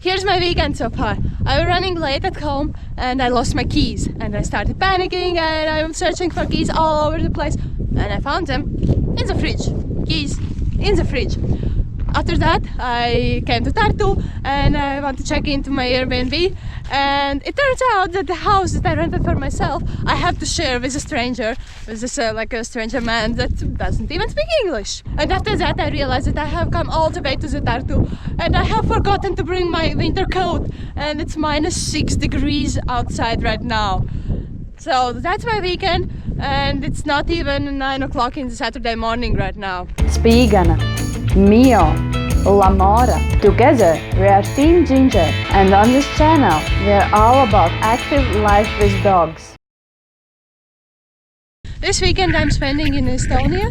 Here's my weekend so far. I was running late at home and I lost my keys and I started panicking and I was searching for keys all over the place and I found them in the fridge. Keys in the fridge. After that I came to Tartu and I want to check into my Airbnb, and it turns out that the house that I rented for myself I have to share with a stranger, with this like a stranger man that doesn't even speak English. And after that I realized that I have come all the way to the Tartu and I have forgotten to bring my winter coat, and it's -6 degrees outside right now. So that's my weekend, and it's not even 9 o'clock in the Saturday morning right now. Spīgana, Mio, Lamora. Together we are Team Ginger, and on this channel we are all about active life with dogs. This weekend I'm spending in Estonia,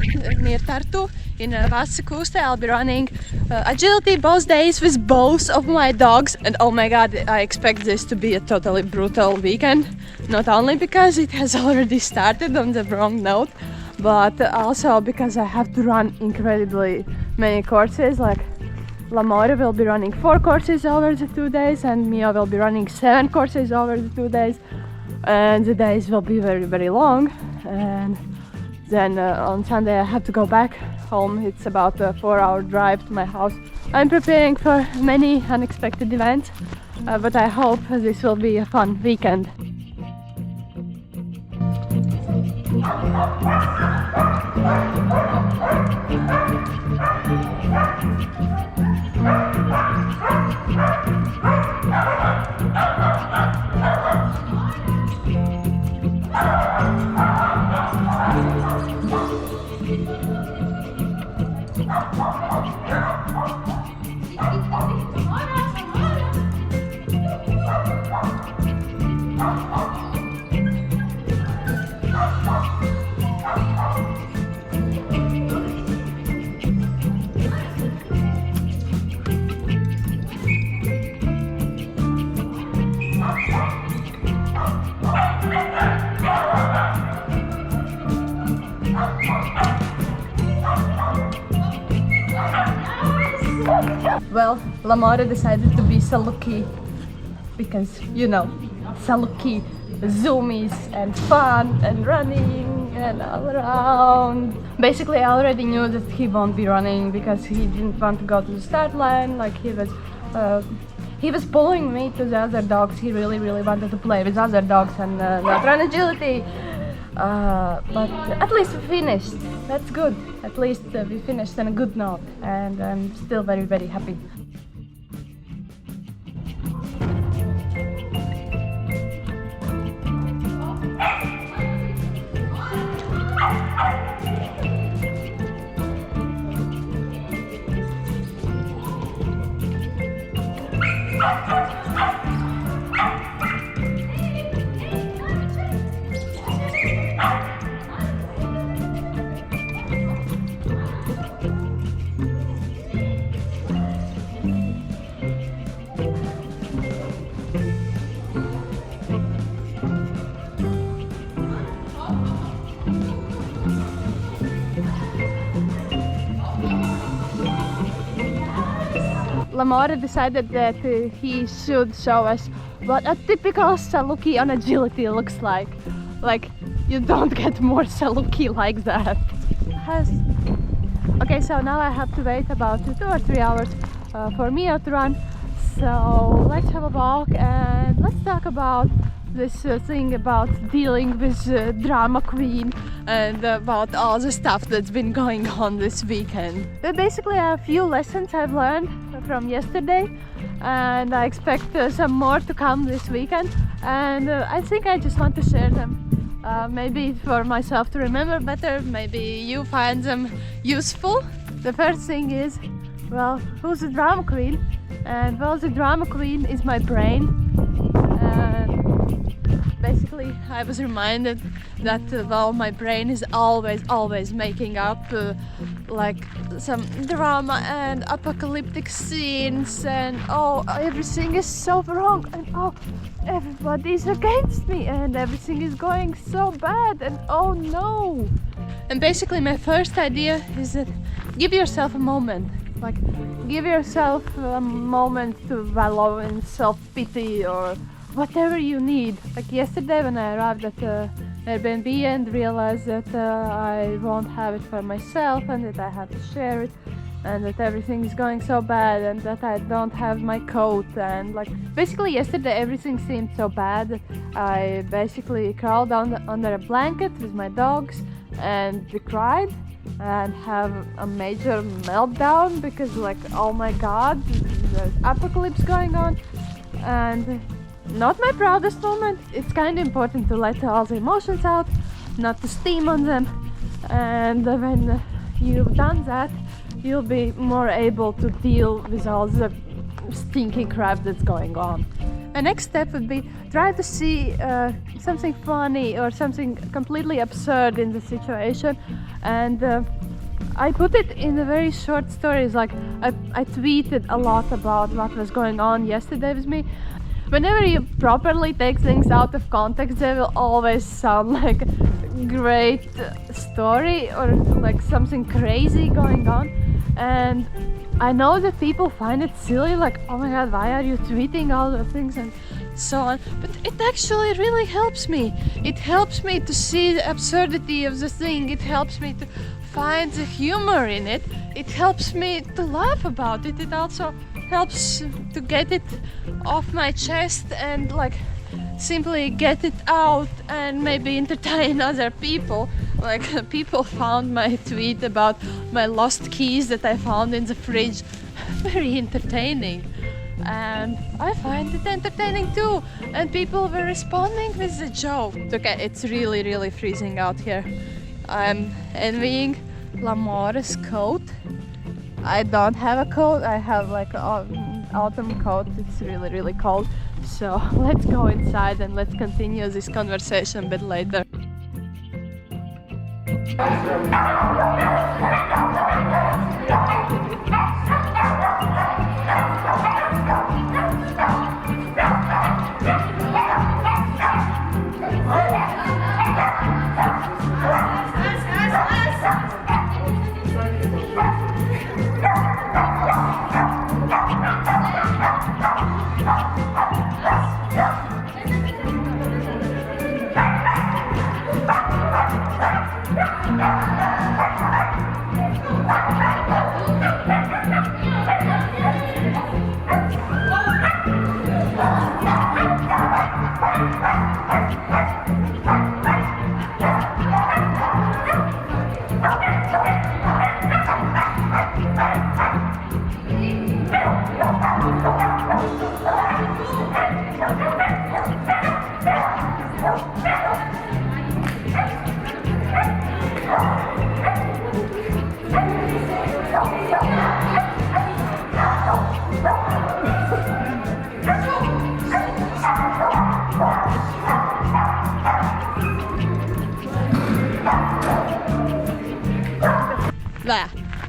near Tartu, in Vastse-Kuuste. I'll be running agility both days with both of my dogs, and oh my god, I expect this to be a totally brutal weekend. Not only because it has already started on the wrong note, but also because I have to run incredibly many courses. Like Lamora will be running 4 courses over the 2 days and Mio will be running 7 courses over the 2 days, and the days will be very, very long. And then on Sunday I have to go back home. It's about a 4-hour drive to my house. I'm preparing for many unexpected events, but I hope this will be a fun weekend. Well, Lamora decided to be Saluki because, you know, Saluki, zoomies and fun and running and all around. Basically, I already knew that he won't be running because he didn't want to go to the start line. Like he was pulling me to the other dogs. He really wanted to play with other dogs and not run agility. But at least we finished. That's good. At least we finished on a good note, and I'm still very happy. Lamora decided that he should show us what a typical Saluki on agility looks like. Like, you don't get more Saluki like that. Okay, so now I have to wait about 2 or 3 hours for Mio to run. So let's have a walk and let's talk about this thing about dealing with drama queen and about all the stuff that's been going on this weekend. But basically a few lessons I've learned from yesterday, and I expect some more to come this weekend, and I think I just want to share them. Maybe for myself to remember better, maybe you find them useful. The first thing is, well, who's the drama queen? And well, the drama queen is my brain. And basically I was reminded that well, my brain is always making up like some drama and apocalyptic scenes, and oh, everything is so wrong, and oh, everybody's against me, and everything is going so bad, and oh no. And basically my first idea is that give yourself a moment. like give yourself a moment to wallow in self-pity or whatever you need. Like yesterday when I arrived at Airbnb and realized that I won't have it for myself and that I have to share it, and that everything is going so bad and that I don't have my coat, and like basically yesterday everything seemed so bad that I basically crawled under a blanket with my dogs and cried and have a major meltdown because like, oh my god, there's apocalypse going on. And not my proudest moment. It's kind of important to let all the emotions out, not to steam on them, and when you've done that you'll be more able to deal with all the stinking crap that's going on. The next step would be try to see something funny or something completely absurd in the situation, and I put it in the very short stories. Like I tweeted a lot about what was going on yesterday with me. Whenever you properly take things out of context, they will always sound like a great story or like something crazy going on. And I know that people find it silly, like, oh my god, why are you tweeting all the things and so on, but it actually really helps me. It helps me to see the absurdity of the thing. It helps me to find the humor in it. It helps me to laugh about it. It also helps to get it off my chest and like simply get it out and maybe entertain other people. Like people found my tweet about my lost keys that I found in the fridge very entertaining, and I find it entertaining too, and people were responding with the joke. Okay, it's really freezing out here. I'm envying Lamora's coat. I don't have a coat. I have like an autumn coat. It's really cold. So let's go inside and let's continue this conversation a bit later.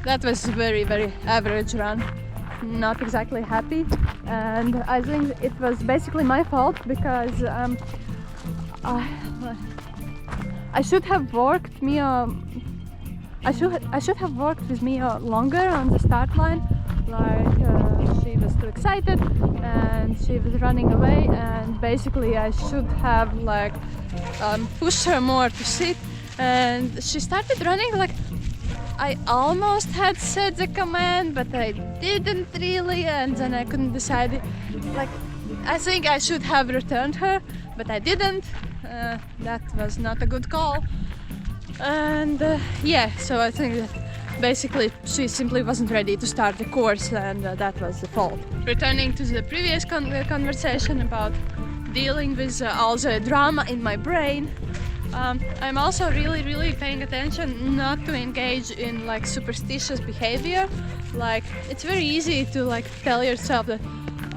That was a very average run, not exactly happy, and I think it was basically my fault because I should have worked Mia. I should have worked with Mia longer on the start line. Like she was too excited and she was running away, and basically I should have like pushed her more to sit, and she started running like I almost had said the command, but I didn't really, and then I couldn't decide. Like, I think I should have returned her, but I didn't. That was not a good call. And yeah, so I think that basically she simply wasn't ready to start the course, and that was the fault. Returning to the previous conversation about dealing with all the drama in my brain, I'm also really paying attention not to engage in like superstitious behavior. Like it's very easy to like tell yourself that,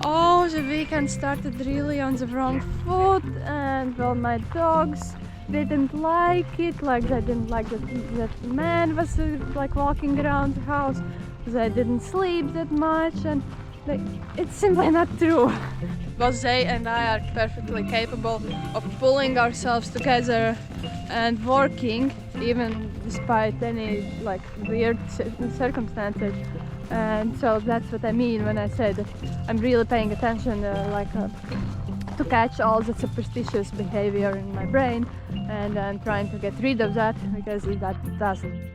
oh, the weekend started really on the wrong foot, and well, my dogs didn't like it, like they didn't like that man was like walking around the house, they didn't sleep that much, and like, it's simply not true. Both they and I are perfectly capable of pulling ourselves together and working even despite any like weird circumstances. And so that's what I mean when I say that I'm really paying attention to catch all the superstitious behavior in my brain, and I'm trying to get rid of that because that doesn't.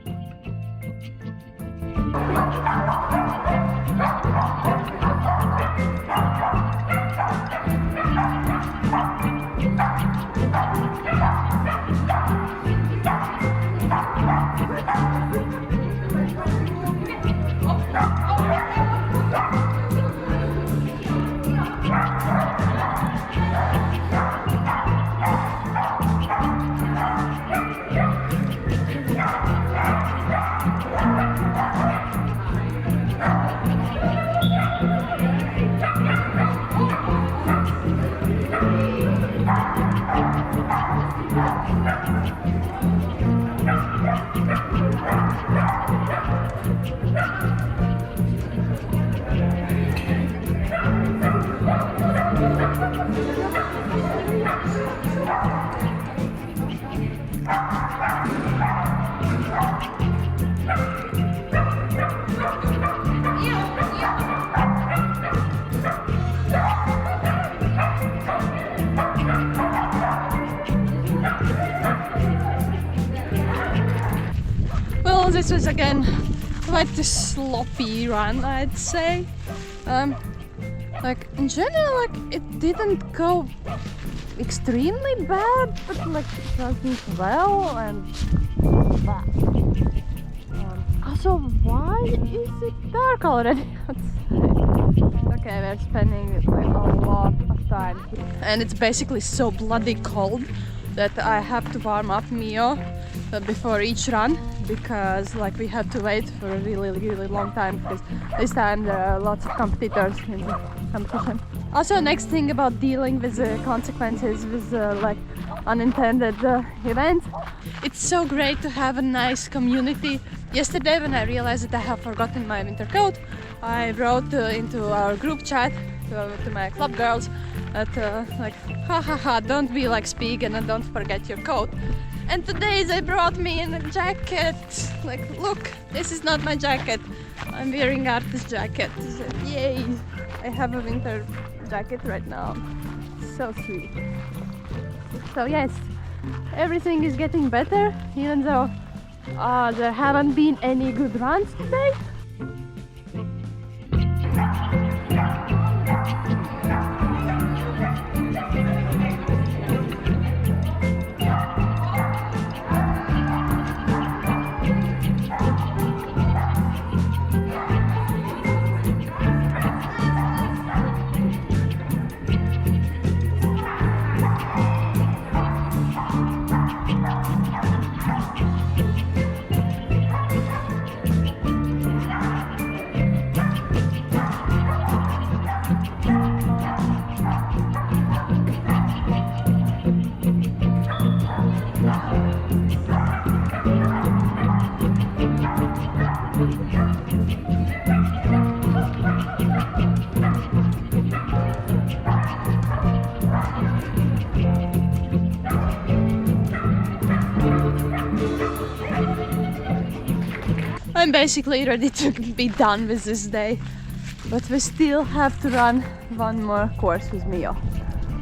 Well, this was again quite a sloppy run, I'd say. Like in general, like it didn't go extremely bad, but like it wasn't well and bad. Also, why is it dark already outside? Okay, we're spending like a lot of time here. And it's basically so bloody cold that I have to warm up Mio before each run, because like we had to wait for a really long time because this time there are lots of competitors in the competition. Also, next thing about dealing with the consequences with like unintended events, it's so great to have a nice community. Yesterday when I realized that I have forgotten my winter coat, I wrote into our group chat to my club girls that like hahaha, don't be like Spigen and don't forget your coat. And today they brought me in a jacket. Like, look, this is not my jacket. I'm wearing artist jacket. So, yay! I have a winter jacket right now. So sweet. So yes, everything is getting better, even though there haven't been any good runs today. I'm basically ready to be done with this day, but we still have to run one more course with Mio,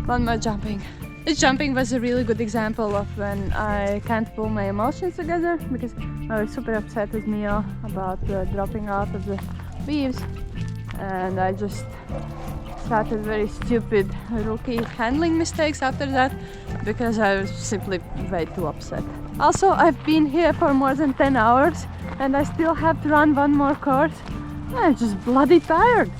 one more jumping. This jumping was a really good example of when I can't pull my emotions together, because I was super upset with Mio about dropping out of the waves, and I just started very stupid rookie handling mistakes after that, because I was simply way too upset. Also, I've been here for more than 10 hours and I still have to run one more course. I'm just bloody tired.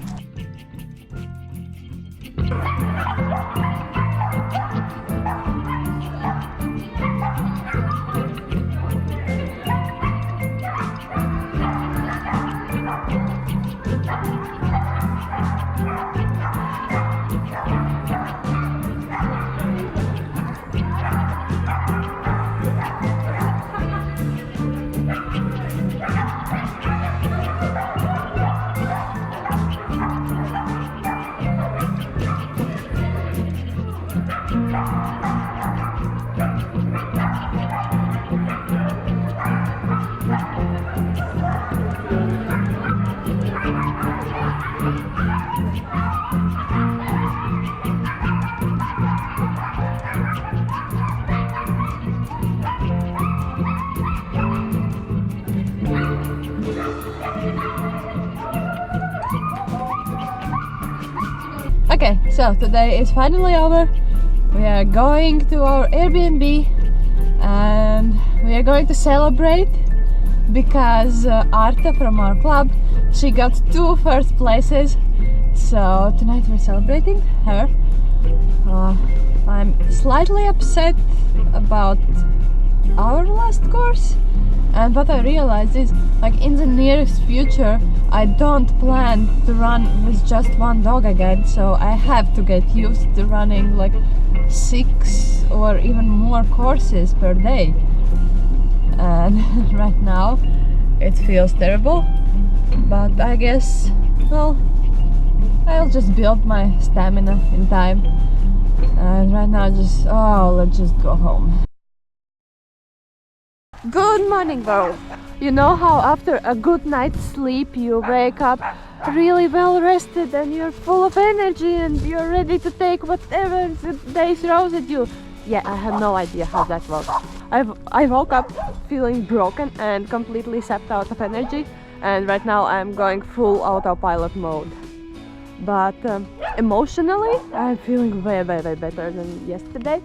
Okay, so today is finally over. We are going to our Airbnb and we are going to celebrate because Arta from our club, she got 2 first places. So tonight we're celebrating her. I'm slightly upset about our last course, and what I realized is, like, in the nearest future I don't plan to run with just one dog again, so I have to get used to running like 6 or even more courses per day. And right now it feels terrible, but I guess, well, I'll just build my stamina in time. And right now let's just go home. Good morning, world. You know how after a good night's sleep you wake up really well rested and you're full of energy and you're ready to take whatever the day throws at you? Yeah, I have no idea how that works. I woke up feeling broken and completely sapped out of energy, and right now I'm going full autopilot mode. But emotionally I'm feeling way better than yesterday.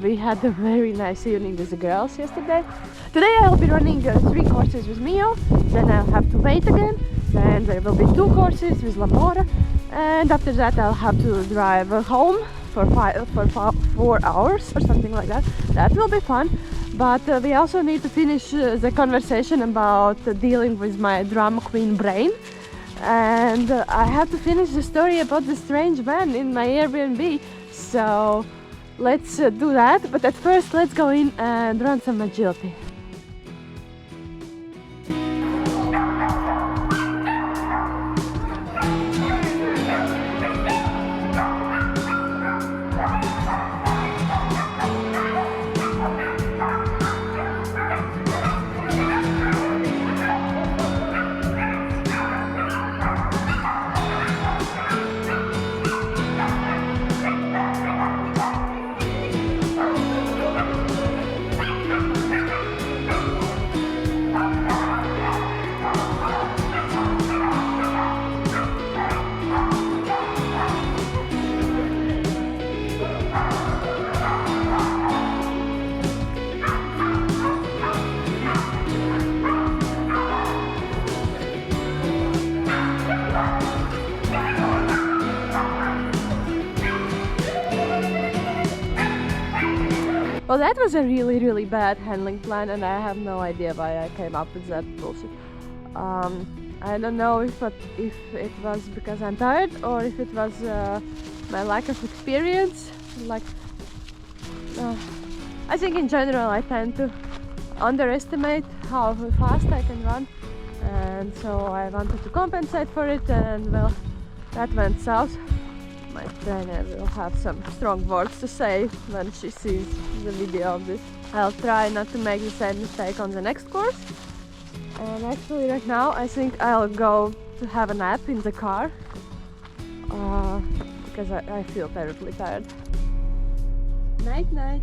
We had a very nice evening with the girls yesterday. Today I'll be running 3 courses with Mio, then I'll have to wait again, then there will be 2 courses with Lamora, and after that I'll have to drive home for 4 hours or something like that. That will be fun, but we also need to finish the conversation about dealing with my drama queen brain, and I have to finish the story about the strange man in my Airbnb, so let's do that. But at first let's go in and run some agility. Well, that was a really bad handling plan, and I have no idea why I came up with that bullshit. I don't know if it was because I'm tired or if it was my lack of experience. I think in general I tend to underestimate how fast I can run, and so I wanted to compensate for it, and well, that went south. My trainer will have some strong words to say when she sees the video of this. I'll try not to make the same mistake on the next course. And actually right now I think I'll go to have a nap in the car because I feel terribly tired. Night night.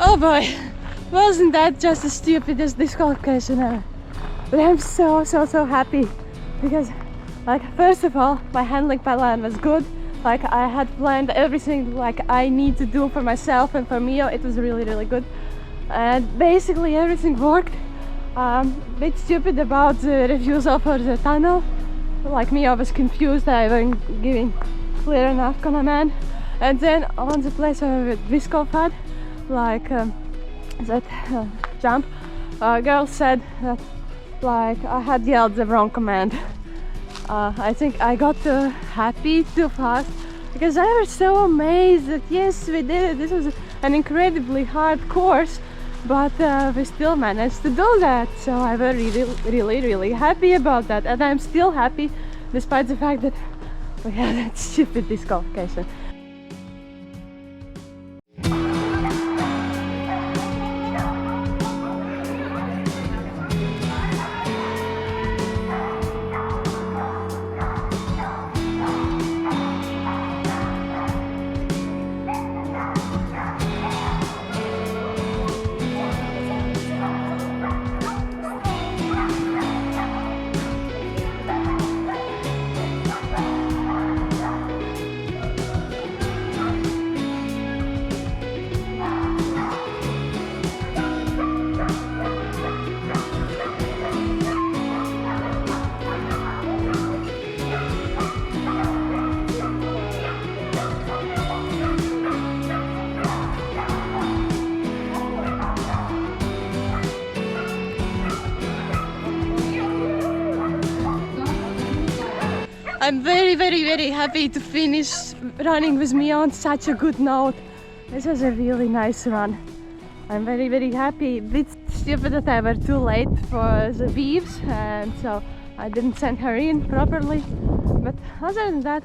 Oh boy, wasn't that just the stupidest disqualification ever? But I'm so happy because, like, first of all, my handling plan was good. Like, I had planned everything like I need to do for myself and for Mio. It was really good, and basically everything worked. Bit stupid about the refusal for the tunnel, like me, I was confused. I wasn't giving clear enough command. And then on the place where Visco had, like that jump, girl said that like I had yelled the wrong command. I think I got too happy too fast because I was so amazed that yes, we did it. This was an incredibly hard course, but we still managed to do that. So I was really happy about that, and I'm still happy despite the fact that we had that stupid disqualification. I'm very happy to finish running with me on such a good note. This was a really nice run. I'm very happy. It's stupid that I were too late for the beeves, and so I didn't send her in properly. But other than that,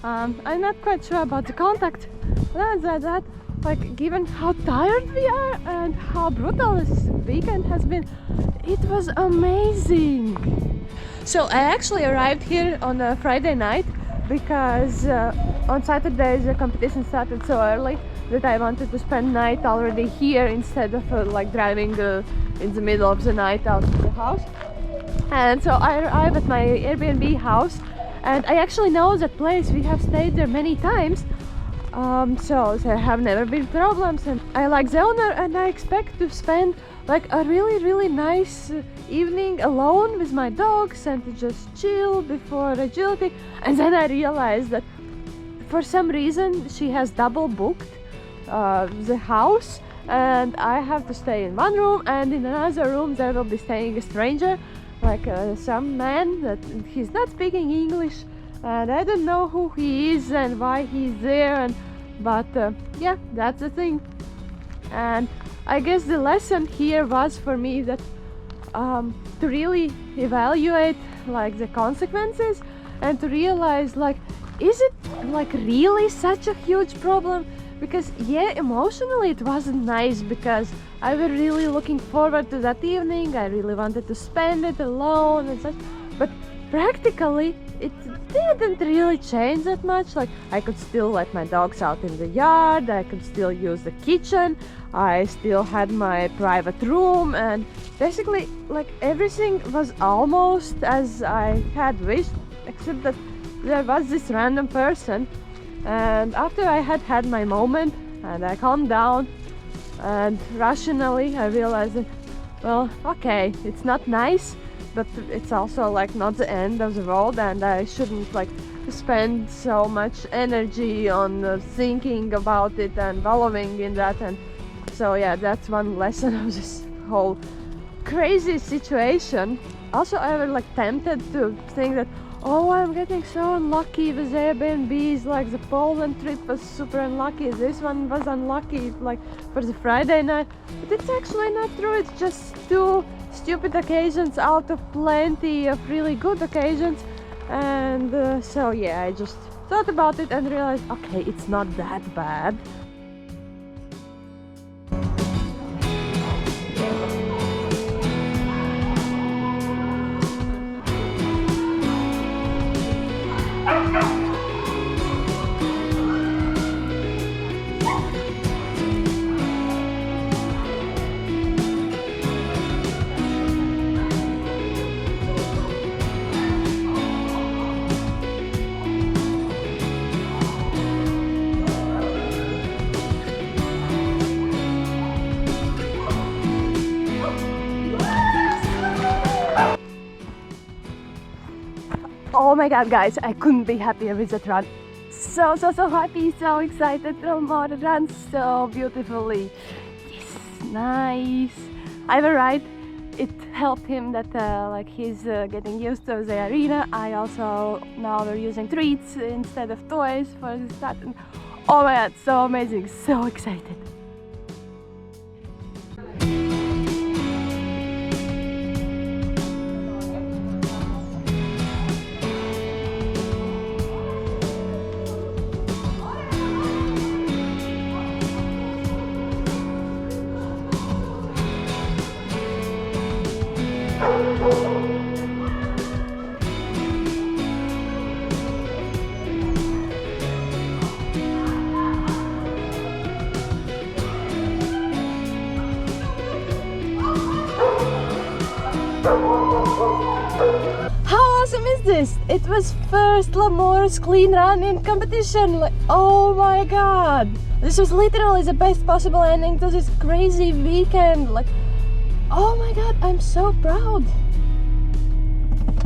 I'm not quite sure about the contact. Other than that, like given how tired we are and how brutal this weekend has been, it was amazing. So I actually arrived here on a Friday night because on Saturday the competition started so early that I wanted to spend night already here instead of like driving in the middle of the night out of the house. And so I arrived at my Airbnb house, and I actually know that place. We have stayed there many times, so there have never been problems, and I like the owner, and I expect to spend like a really nice evening alone with my dogs and to just chill before agility. And then I realized that for some reason she has double booked the house, and I have to stay in one room, and in another room there will be staying a stranger, like some man that he's not speaking English, and I don't know who he is and why he's there, but yeah, that's the thing. And I guess the lesson here was for me that to really evaluate like the consequences and to realize like, is it like really such a huge problem? Because yeah, emotionally it wasn't nice because I was really looking forward to that evening. I really wanted to spend it alone and such, but practically it didn't really change that much. Like I could still let my dogs out in the yard, I could still use the kitchen, I still had my private room, and basically like everything was almost as I had wished, except that there was this random person. And after I had my moment and I calmed down, and rationally I realized that, well, okay, it's not nice, but it's also like not the end of the world, and I shouldn't like spend so much energy on thinking about it and wallowing in that. And so yeah, that's one lesson of this whole crazy situation. Also, I was like tempted to think that, oh, I'm getting so unlucky with Airbnbs, like the Poland trip was super unlucky, this one was unlucky like for the Friday night, but it's actually not true. It's just two stupid occasions out of plenty of really good occasions. And so yeah, I just thought about it and realized, okay, it's not that bad. Oh my god, guys, I couldn't be happier with that run. So happy, so excited. Lamora runs so beautifully. Yes, nice. I was right. It helped him that like he's getting used to the arena. I also now we're using treats instead of toys for the start. And oh my god, so amazing, so excited. How awesome is this? It was first Lamora's clean run in competition. Like, oh my god, this was literally the best possible ending to this crazy weekend. Like, oh my god, I'm so proud.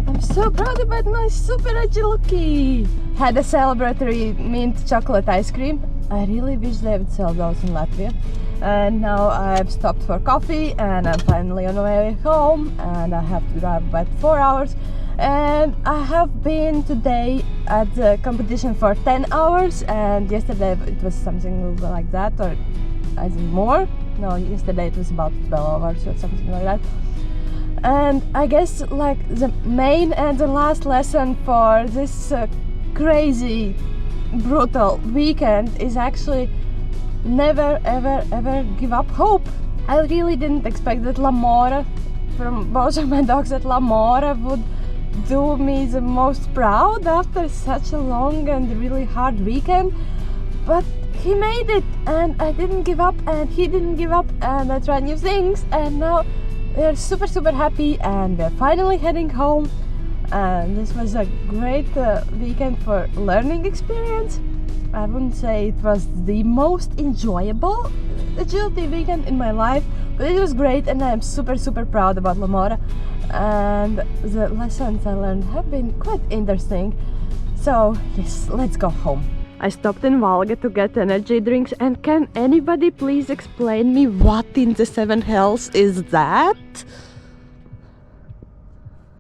I'm so proud about my super agility. Had a celebratory mint chocolate ice cream. I really wish they would sell those in Latvia. And now I've stopped for coffee and I'm finally on my way home, and I have to drive about 4 hours. And I have been today at the competition for 10 hours, and yesterday it was something like that, or I think more. No, yesterday it was about 12 hours or something like that. And I guess like the main and the last lesson for this crazy brutal weekend is actually never ever give up hope. I really didn't expect that Lamora, from both of my dogs, that Lamora would do me the most proud after such a long and really hard weekend. But he made it, and I didn't give up, and he didn't give up, and I tried new things, and now we're super happy, and we're finally heading home. And this was a great weekend for learning experience. I wouldn't say it was the most enjoyable agility weekend in my life, but it was great, and I'm super proud about Lamora, and the lessons I learned have been quite interesting. So yes, let's go home. I stopped in Valga to get energy drinks, and can anybody please explain me what in the seven hells is that?